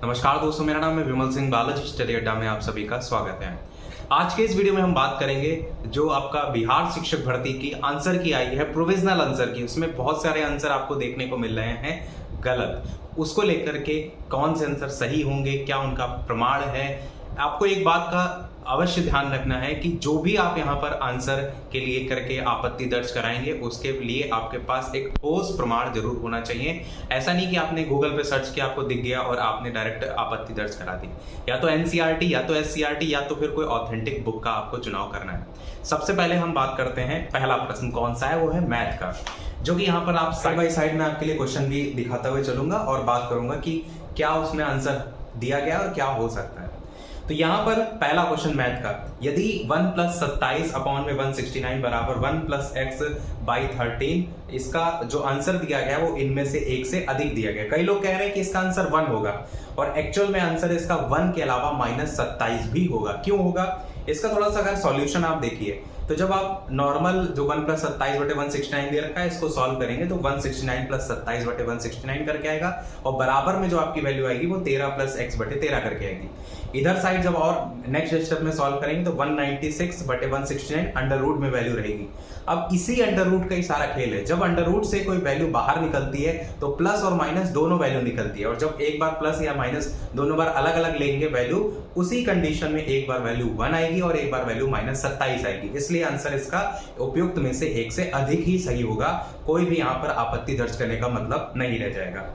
नमस्कार दोस्तों, मेरा नाम है विमल सिंह। बालाजी स्टडी अड्डा में आप सभी का स्वागत है। आज के इस वीडियो में हम बात करेंगे जो आपका बिहार शिक्षक भर्ती की आंसर की आई है, प्रोविजनल आंसर की। उसमें बहुत सारे आंसर आपको देखने को मिल रहे हैं गलत। उसको लेकर के कौन से आंसर सही होंगे, क्या उनका प्रमाण है। आपको एक बात का अवश्य ध्यान रखना है कि जो भी आप यहाँ पर आंसर के लिए करके आपत्ति दर्ज कराएंगे उसके लिए आपके पास एक ठोस प्रमाण जरूर होना चाहिए। ऐसा नहीं कि आपने गूगल पे सर्च किया, आपको दिख गया और आपने डायरेक्ट आपत्ति दर्ज करा दी। या तो एनसीईआरटी या तो एससीईआरटी या तो फिर कोई ऑथेंटिक बुक का आपको चुनाव करना है। सबसे पहले हम बात करते हैं, पहला प्रश्न कौन सा है, वो है मैथ का, जो कि यहाँ पर आप साइड बाई साइड में आपके लिए क्वेश्चन भी दिखाता हुए चलूंगा और बात करूंगा कि क्या उसमें आंसर दिया गया और क्या हो सकता है। तो यहाँ पर पहला क्वेश्चन मैथ का, यदि 1 + 27 अपॉन में 169 बराबर 1 + x/13, इसका जो आंसर दिया गया वो इनमें से एक से अधिक दिया गया। कई लोग कह रहे हैं कि इसका आंसर 1 होगा और एक्चुअल में आंसर इसका 1 के अलावा -27 भी होगा। क्यों होगा इसका थोड़ा सा अगर सॉल्यूशन आप देखिए तो जब आप नॉर्मल जो 1 + 27/169 दे रखा है इसको सॉल्व करेंगे तो 169 + 27/169 करके आएगा और बराबर में जो आपकी वैल्यू आएगी वो 13 + x/13 करके आएगी। इधर साइड जब और नेक्स्ट स्टेप में सॉल्व करेंगे तो 196/169 अंडर रूट में वैल्यू रहेगी। अब इसी अंडर रूट का ही सारा खेल है। जब अंडर रूट से कोई वैल्यू बाहर निकलती है तो प्लस और माइनस दोनों वैल्यू निकलती है, और जब एक बार प्लस या माइनस दोनों बार अलग अलग लेंगे वैल्यू, उसी कंडीशन में एक बार वैल्यू 1 आएगी और एक बार वैल्यू -27 आएगी। इसलिए आंसर इसका उपयुक्त में से एक से अधिक ही सही होगा। कोई भी यहाँ पर आपत्ति दर्ज करने का मतलब नहीं रह जाएगा।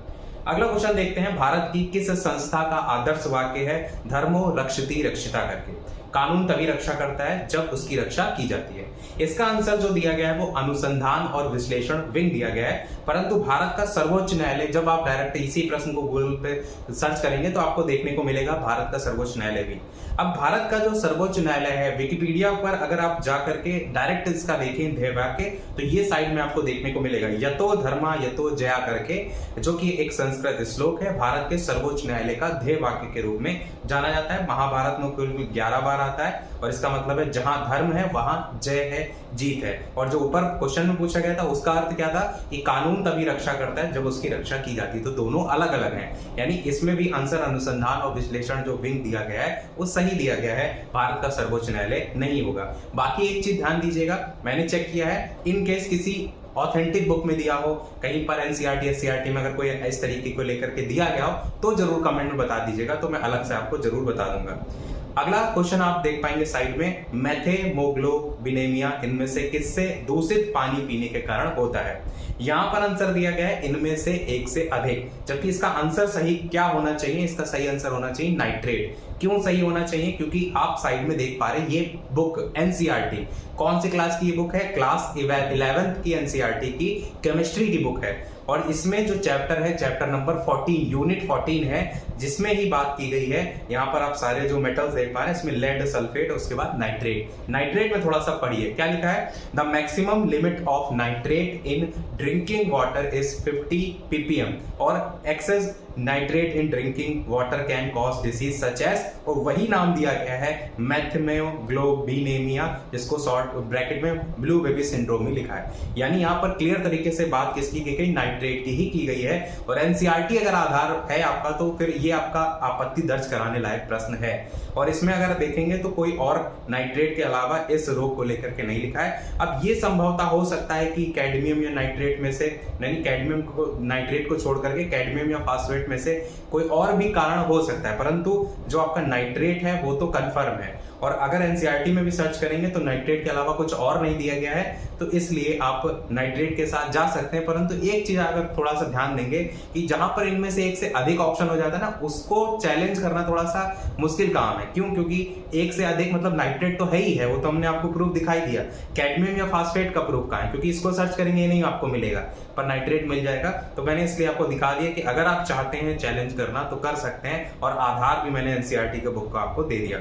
अगला क्वेश्चन देखते हैं, भारत की किस संस्था का आदर्श वाक्य है धर्मो रक्षति रक्षिता करके। कानून तभी रक्षा करता है जब उसकी रक्षा की जाती है। इसका आंसर जो दिया गया है वो अनुसंधान और विश्लेषण विंग दिया गया है, परंतु भारत का सर्वोच्च न्यायालय, जब आप डायरेक्ट इसी प्रश्न को गूगल पे सर्च करेंगे तो आपको देखने को मिलेगा भारत का सर्वोच्च न्यायालय भी। अब भारत का जो सर्वोच्च न्यायालय है, विकिपीडिया पर अगर आप जा करके डायरेक्ट इसका देखें ध्येय वाक्य तो ये साइड में आपको देखने को मिलेगा यतो धर्मा यतो जया करके, जो कि एक संस्कृत श्लोक है। भारत के सर्वोच्च न्यायालय का ध्येय वाक्य के रूप में जाना जाता है। महाभारत में कुल 11 बार आता है और इसका मतलब है जहां धर्म है वहां जय है, जीत है। और जो ऊपर क्वेश्चन में पूछा गया था उसका अर्थ क्या था कि कानून तभी रक्षा करता है जब उसकी रक्षा की जाती है। तो दोनों अलग अलग हैं, यानी इसमें भी आंसर अनुसंधान और विश्लेषण जो विंग दिया गया है वो सही दिया गया है, भारत का सर्वोच्च न्यायालय नहीं होगा। बाकी एक चीज ध्यान दीजिएगा, मैंने चेक किया है, इन केस किसी ऑथेंटिक बुक में दिया हो, कहीं पर एनसीईआरटी एससीईआरटी में अगर कोई इस तरीके को लेकर के दिया गया हो तो जरूर कमेंट में बता दीजिएगा, तो मैं अलग से आपको जरूर बता दूंगा। अगला क्वेश्चन आप देख पाएंगे साइड में, मेथेमोग्लोबिनेमिया इनमें से किससे दूषित पानी पीने के कारण होता है। यहां पर आंसर दिया गया है इनमें से एक से अधिक, जबकि इसका आंसर सही क्या होना चाहिए, इसका सही आंसर होना चाहिए नाइट्रेट। क्यों सही होना चाहिए, क्योंकि आप साइड में देख पा रहे हैं ये बुक एनसीईआरटी कौन सी क्लास की ये बुक है, क्लास 11th की एनसीईआरटी की केमिस्ट्री की बुक है। और इसमें जो चैप्टर है चैप्टर नंबर 14 यूनिट 14 है, जिसमें ही बात की गई है। यहाँ पर आप सारे जो मेटल्स देख पा रहे हैं इसमें लेड, सल्फेट, उसके बाद नाइट्रेट। नाइट्रेट में थोड़ा सा पढ़िए क्या लिखा है, the maximum limit of nitrate in drinking water is 50 ppm और excess nitrate in drinking water can cause disease such as, और वही नाम दिया गया है मेथेमोग्लोबिनेमिया, जिसको शॉर्ट ब्रैकेट में ब्लू बेबी सिंड्रोम में लिखा है। यानी यहाँ पर क्लियर तरीके से बात किसकी की गई, नाइट्रेट की ही की गई है। और एनसीईआरटी अगर आधार है आपका तो फिर ये आपका आपत्ति दर्ज कराने लायक प्रश्न है। और इसमें अगर देखेंगे तो कोई और नाइट्रेट के अलावा इस रोग को लेकर के नहीं लिखा है। अब ये संभवतः हो सकता है कि कैडमियम या नाइट्रेट में से, नहीं कैडमियम को नाइट्रेट को छोड़ करके कैडमियम या फास्फेट में से कोई और भी कारण हो सकता है, परंतु जो आपका नाइट्रेट है वो तो कंफर्म है। और अगर एनसीईआरटी में भी सर्च करेंगे तो नाइट्रेट के अलावा कुछ और नहीं दिया गया है, तो इसलिए आप नाइट्रेट के साथ जा सकते हैं। परंतु एक चीज अगर थोड़ा सा ध्यान देंगे कि जहां पर इनमें से एक से अधिक ऑप्शन हो जाता है ना, उसको चैलेंज करना थोड़ा सा मुश्किल काम है। क्यों, क्योंकि एक से अधिक मतलब नाइट्रेट तो है ही है, वो तो हमने आपको प्रूफ दिखाई दिया। कैडमियम या फास्फेट का प्रूफ कहाँ है, क्योंकि इसको सर्च करेंगे ये नहीं आपको मिलेगा, पर नाइट्रेट मिल जाएगा। तो मैंने इसलिए आपको दिखा दिया कि अगर आप चाहते हैं चैलेंज करना तो कर सकते हैं, और आधार भी मैंने एनसीईआरटी के बुक को आपको दे दिया।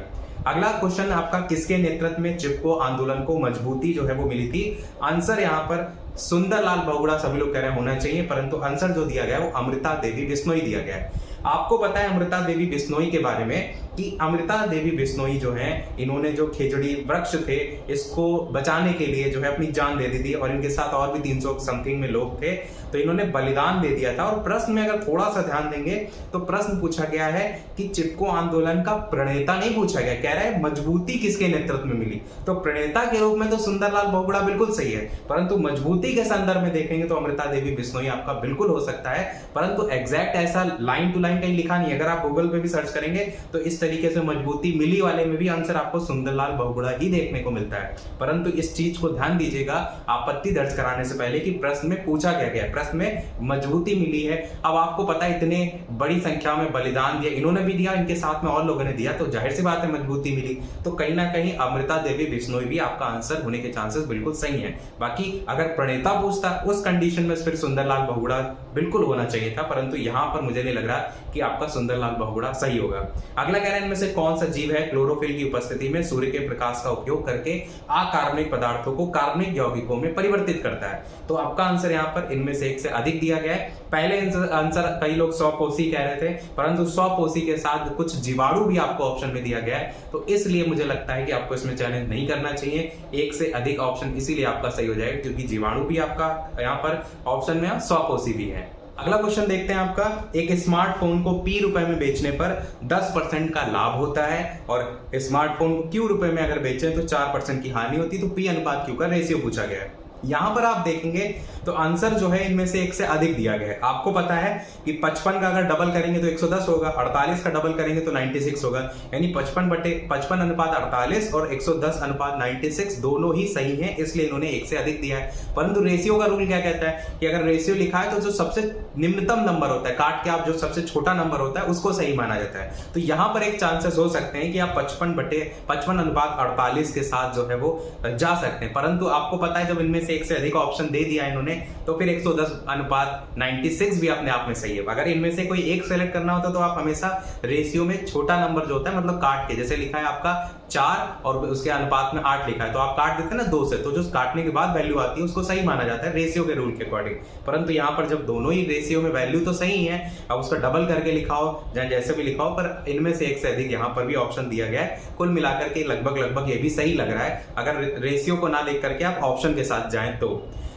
अगला क्वेश्चन आपका, किसके नेतृत्व में चिपको आंदोलन को मजबूती जो है वो मिली थी। आंसर यहाँ पर सुंदरलाल बहुगुणा सभी लोग कह रहे हैं होना चाहिए, परंतु आंसर जो दिया गया है वो अमृता देवी बिश्नोई दिया गया है। आपको पता है अमृता देवी बिश्नोई के बारे में कि अमृता देवी बिश्नोई जो है, इन्होंने जो खेजड़ी वृक्ष थे इसको बचाने के लिए जो है अपनी जान दे दी थी, और इनके साथ और भी 300 समथिंग में लोग थे, तो इन्होंने बलिदान दे दिया था। और प्रश्न में अगर थोड़ा सा ध्यान देंगे तो प्रश्न पूछा गया है कि चिपको आंदोलन का प्रणेता नहीं पूछा गया, कह रहा है मजबूती किसके नेतृत्व में मिली। तो प्रणेता के रूप में तो सुंदरलाल बहुगुणा बिल्कुल सही है, परंतु मजबूती के संदर्भ में देखेंगे तो अमृता देवी बिश्नोई आपका बिल्कुल हो सकता है, परंतु एग्जैक्ट ऐसा लाइन टू लाइन कहीं लिखा नहीं है। अगर आप गूगल पे भी सर्च करेंगे तो इस तरीके से मजबूती मिली वाले में भी आंसर आपको सुंदरलाल बहुगुणा ही देखने को मिलता है। परंतु इस चीज को ध्यान दीजिएगा आपत्ति दर्ज कराने से पहले कि प्रश्न में पूछा क्या गया, प्रश्न में मजबूती मिली है। अब आपको पता है इतने बड़ी संख्या में बलिदान दिया, इन्होंने भी दिया, इनके साथ में और लोगों ने दिया, तो जाहिर सी बात है मजबूती मिली। तो कहीं ना कहीं अमृता देवी बिश्नोई भी आपका आंसर होने के चांसेस बिल्कुल सही है। बाकी अगर प्रणेता पूछता उस कंडीशन में फिर सुंदरलाल बहुगुणा बिल्कुल होना चाहिए था, परंतु यहां पर मुझे नहीं लग रहा कि आपका सुंदरलाल बहुगुणा सही होगा। अगला कह रहे हैं इनमें से कौन सा जीव है क्लोरोफिल की उपस्थिति में सूर्य के प्रकाश का उपयोग करके अकार्बनिक पदार्थों को कार्बनिक यौगिकों में परिवर्तित करता है। तो आपका आंसर यहाँ पर इनमें से एक से अधिक दिया गया है। पहले आंसर कई लोग स्वपोषी कह रहे थे, परंतु स्वपोषी के साथ कुछ जीवाणु भी आपको ऑप्शन में दिया गया है, तो इसलिए मुझे लगता है कि आपको इसमें चैलेंज नहीं करना चाहिए। एक से अधिक ऑप्शन इसीलिए आपका सही हो जाएगा क्योंकि जीवाणु भी आपका यहाँ पर ऑप्शन में स्वपोषी भी है। अगला क्वेश्चन देखते हैं आपका, एक स्मार्टफोन को P रुपए में बेचने पर 10% का लाभ होता है और स्मार्टफोन को Q रुपए में अगर बेचें तो 4% की हानि होती है, तो P अनुपात Q का रेशियो पूछा गया है। यहां पर आप देखेंगे तो आंसर जो है इनमें से एक से अधिक दिया गया है। आपको पता है कि 55 का अगर डबल करेंगे तो 110 होगा, 48 का डबल करेंगे तो 96 होगा, यानी 55 अनुपात 48 और 110 अनुपात 96 दोनों ही सही हैं, इसलिए इन्होंने एक से अधिक दिया है। परंतु रेशियो का रूल क्या कहता है कि अगर रेशियो लिखा है तो जो सबसे निम्नतम नंबर होता है, काट के आप जो सबसे छोटा नंबर होता है उसको सही माना जाता है। तो यहां पर एक चांसेस हो सकते हैं कि आप 55 अनुपात 48 के साथ जो है वो जा सकते हैं, परंतु आपको पता है जब इनमें से एक से अधिक ऑप्शन दे दिया इन्होंने तो फिर 110 अनुपात 96 भी अपने आप में सही है। अगर इनमें से कोई एक सेलेक्ट करना होता तो आप हमेशा रेशियो में छोटा नंबर जो होता है मतलब काट के, जैसे लिखा है आपका 4 और उसके अनुपात में 8 लिखा है तो आप काट देते हैं ना 2 से, तो जो काटने के बाद वैल्यू आती है उसको सही माना जाता है रेशियो के रूल के अकॉर्डिंग। परंतु यहाँ पर जब दोनों ही रेशियो में वैल्यू तो सही है, अब उसका डबल करके लिखा हो या जैसे भी लिखा हो, पर इनमें से एक से अधिक यहाँ पर भी ऑप्शन दिया गया है। कुल मिलाकर के लगभग ये भी सही लग रहा है अगर रेशियो को ना देख करके आप ऑप्शन के साथ जाएं तो।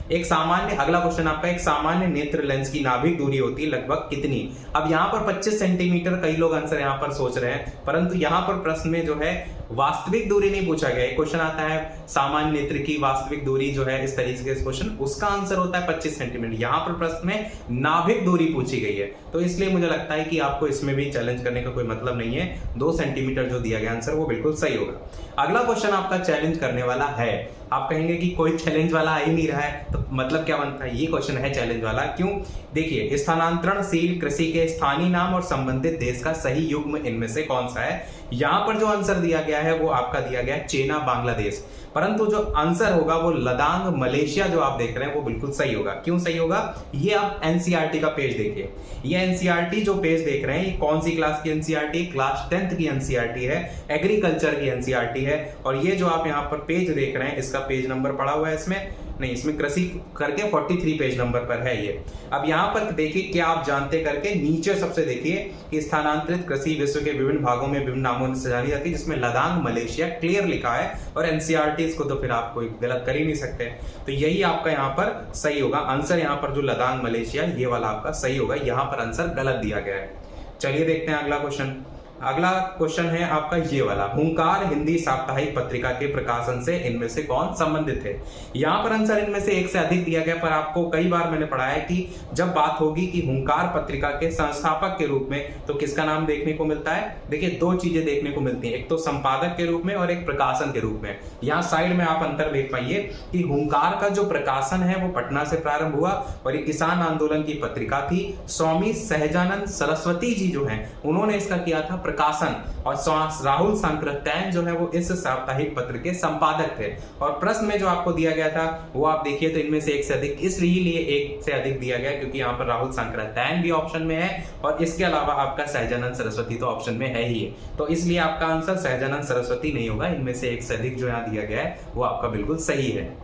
एक सामान्य अगला क्वेश्चन आपका, एक सामान्य नेत्र लेंस की नाभिक दूरी होती है लगभग कितनी। अब यहाँ पर 25 सेंटीमीटर कई लोग आंसर यहाँ पर सोच रहे हैं, परंतु यहाँ पर प्रश्न में जो है वास्तविक दूरी नहीं पूछा गया है। क्वेश्चन आता है सामान्य नेत्र की वास्तविक दूरी जो है इस तरीके से क्वेश्चन, उसका आंसर होता है 25 सेंटीमीटर। यहाँ पर प्रश्न में नाभिक दूरी पूछी गई है, तो इसलिए मुझे लगता है कि आपको इसमें भी चैलेंज करने का कोई मतलब नहीं है। 2 सेंटीमीटर जो दिया गया आंसर वो बिल्कुल सही होगा। अगला क्वेश्चन आपका चैलेंज करने वाला है। आप कहेंगे कि कोई चैलेंज वाला आ ही नहीं रहा है, तो मतलब क्या बनता है, ये क्वेश्चन है चैलेंज वाला। क्यों? देखिए, स्थानांतरणशील कृषि के स्थानीय नाम और संबंधित देश का सही युग्म इनमें से कौन सा है। यहां पर जो आंसर दिया गया है वो आपका दिया गया है चीना बांग्लादेश, परंतु जो आंसर होगा वो लदांग मलेशिया जो आप देख रहे हैं वो बिल्कुल सही होगा। क्यों सही होगा? ये आप एनसीईआरटी का पेज देखिए, ये एनसीईआरटी जो पेज देख रहे हैं ये कौन सी क्लास की एनसीईआरटी? क्लास 10th की एनसीईआरटी है, एग्रीकल्चर की एनसीईआरटी है। और ये जो आप यहाँ पर पेज देख रहे हैं इसका पेज नंबर पड़ा हुआ है, इसमें नहीं, इसमें कृषि करके 43 पेज नंबर पर है ये। अब यहाँ पर देखिए क्या आप जानते करके नीचे सबसे देखिए कि स्थानांतरित कृषि विश्व के विभिन्न भागों में विभिन्न नामों से जानी जाती है, जिसमें लदांग मलेशिया क्लियर लिखा है और एनसीईआरटी इसको तो फिर आप कोई गलत कर ही नहीं सकते। तो यही आपका यहाँ पर सही होगा आंसर। यहाँ पर जो लदांग मलेशिया ये वाला आपका सही होगा, यहाँ पर आंसर गलत दिया गया है। चलिए देखते हैं अगला क्वेश्चन। अगला क्वेश्चन है आपका ये वाला, हुंकार हिंदी साप्ताहिक पत्रिका के प्रकाशन से इनमें से कौन संबंधित है। यहाँ पर आंसर इनमें से एक से अधिक दिया गया, पर आपको कई बार मैंने पढ़ा है कि जब बात होगी कि हुंकार पत्रिका के संस्थापक के रूप में तो किसका नाम देखने को मिलता है। देखिए 2 चीजें देखने को मिलती हैं, एक तो संपादक के रूप में और एक प्रकाशन के रूप में। यहाँ साइड में आप अंतर देख पाइए कि हुंकार का जो प्रकाशन है वो पटना से प्रारंभ हुआ और ये किसान आंदोलन की पत्रिका थी। स्वामी सहजानंद सरस्वती जी जो है उन्होंने इसका किया था प्रकाशन, और राहुल सांकृत्यायन जो है वो इस साप्ताहिक पत्र के संपादक थे। और प्रश्न में जो आपको दिया गया था वो आप देखिए तो इनमें से एक से अधिक इसलिए एक से अधिक दिया गया क्योंकि यहाँ पर राहुल सांकृत्यायन भी ऑप्शन में है और इसके अलावा आपका सहजानंद सरस्वती तो ऑप्शन में है ही है, तो इसलिए आपका आंसर सहजानंद सरस्वती नहीं होगा। इनमें से एक से अधिक जो यहाँ दिया गया है वो आपका बिल्कुल सही है।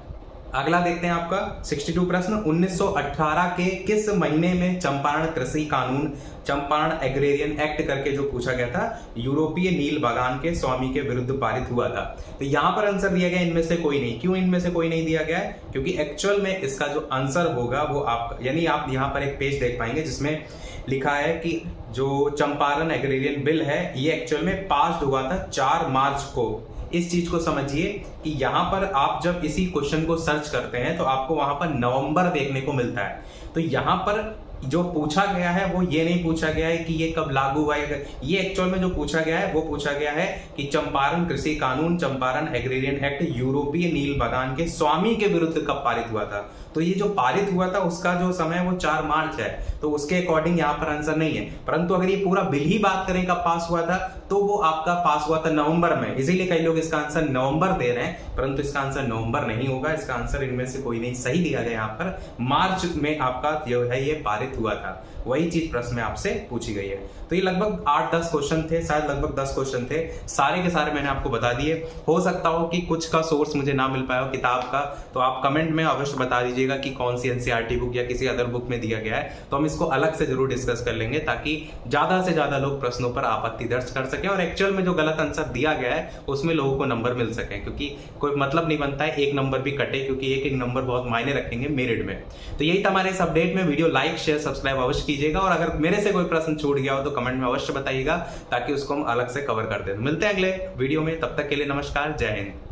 अगला देखते हैं आपका 62 प्रश्न, 1918 के किस महीने में चंपारण कृषि कानून, चंपारण एग्रेरियन एक्ट करके जो पूछा गया था, यूरोपीय नील बागान के स्वामी के विरुद्ध पारित हुआ था? तो यहां पर आंसर दिया गया इनमें से कोई नहीं। क्यों इनमें से कोई नहीं दिया गया है? क्योंकि एक्चुअल में इसका जो आंसर होगा वो आप, यानी आप यहां पर एक पेज देख पाएंगे जिसमें लिखा है कि जो चंपारण एग्रेरियन बिल है ये एक्चुअल में पास हुआ था 4 मार्च को। इस चीज को समझिए कि यहां पर आप जब इसी क्वेश्चन को सर्च करते हैं तो आपको वहां पर नवंबर देखने को मिलता है। तो यहां पर जो पूछा गया है वो ये नहीं पूछा गया है कि ये कब लागू हुआ है, ये एक्चुअल में जो पूछा गया है वो पूछा गया है कि चंपारण कृषि कानून, चंपारण एग्रेरियन एक्ट यूरोपीय नील बागान के स्वामी के विरुद्ध कब पारित हुआ था। तो ये जो पारित हुआ था उसका जो समय वो 4 मार्च है, तो उसके अकॉर्डिंग यहाँ पर आंसर नहीं है। परंतु अगर ये पूरा बिल ही बात करें कब पास हुआ था तो वो आपका पास हुआ था नवंबर में, इसीलिए कई लोग इसका आंसर नवंबर दे रहे हैं, परंतु इसका आंसर नवंबर नहीं होगा। इसका आंसर इनमें से कोई नहीं सही दिया गया, यहाँ पर मार्च में आपका जो है ये पारित हुआ था। वही चीज प्रश्न में आपसे पूछी गई है। तो ये लगभग 8-10 क्वेश्चन थे, शायद लगभग 10 क्वेश्चन थे, सारे के सारे मैंने आपको बता दिए। हो सकता हो कि कुछ का सोर्स मुझे ना मिल पाया हो किताब का, तो आप कमेंट में अवश्य बता दीजिएगा कि कौन सी एनसीईआरटी बुक या किसी अदर बुक में दिया गया है, तो हम इसको अलग से जरूर डिस्कस कर लेंगे ताकि ज्यादा से ज्यादा लोग प्रश्नों पर आपत्ति दर्ज कर सकें और एक्चुअल में जो गलत आंसर दिया गया है उसमें लोगों को नंबर मिल सके, क्योंकि कोई मतलब नहीं बनता है एक नंबर भी कटे, क्योंकि एक एक नंबर बहुत मायने रखेंगे मेरिट में। तो यही था हमारे इस अपडेट में। वीडियो लाइक शेयर सब्सक्राइब अवश्य कीजिएगा और अगर मेरे से कोई प्रश्न छूट गया हो तो कमेंट में अवश्य बताइएगा ताकि उसको हम अलग से कवर कर दें। मिलते हैं अगले वीडियो में, तब तक के लिए नमस्कार, जय हिंद।